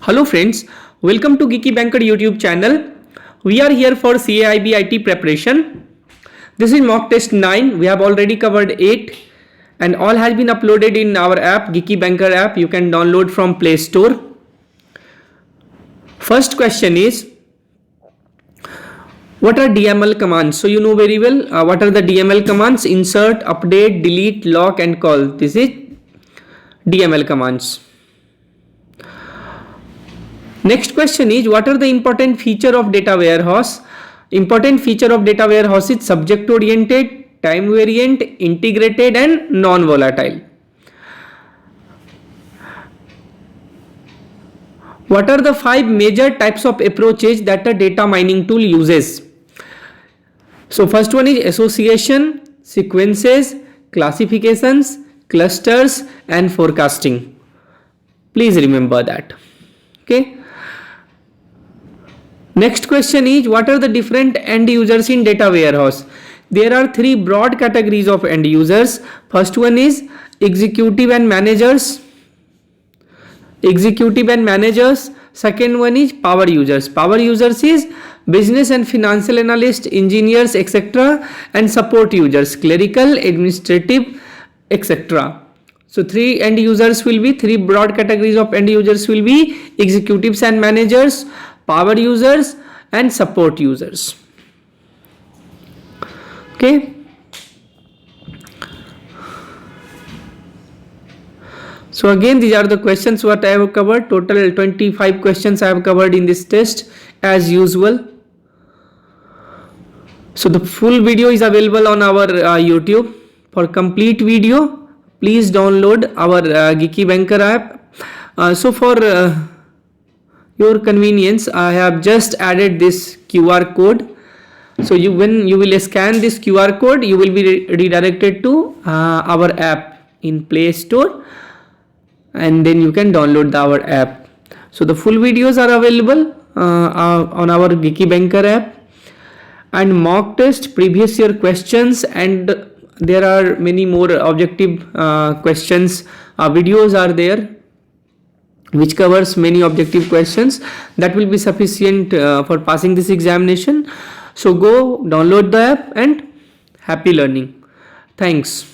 Hello friends, welcome to Geeky Banker YouTube channel. We are here for CAIIB IT preparation. This is mock test 9. We have already covered 8 and all has been uploaded in our app, Geeky Banker app. You can download from Play Store. First question is, what are DML commands? So you know very well what are the DML commands: insert, update, delete, lock and call. This is DML commands. Next question is, what are the important feature of data warehouse? Important feature of data warehouse is subject oriented, time variant, integrated and non-volatile. What are the 5 major types of approaches that a data mining tool uses? So first one is association, sequences, classifications, clusters and forecasting. Please remember that. Okay. Next question is, what are the different end users in data warehouse? There are 3 broad categories of end users. First one is executive and managers. Second one is power users. Power users is business and financial analyst, engineers, etc. and support users, clerical, administrative, etc. So 3 end users will be, 3 broad categories of end users will be executives and managers, power users and support users. Okay. So again, these are the questions what I have covered. Total 25 questions I have covered in this test as usual. So the full video is available on our YouTube. For complete video, please download our Geeky Banker app. So for your convenience, I have just added this QR code. So when you will scan this QR code, you will be redirected to our app in Play Store. And then you can download our app. So the full videos are available on our Geeky Banker app, and mock test, previous year questions, and there are many more objective questions videos are there which covers many objective questions that will be sufficient for passing this examination. So go download the app and happy learning. Thanks.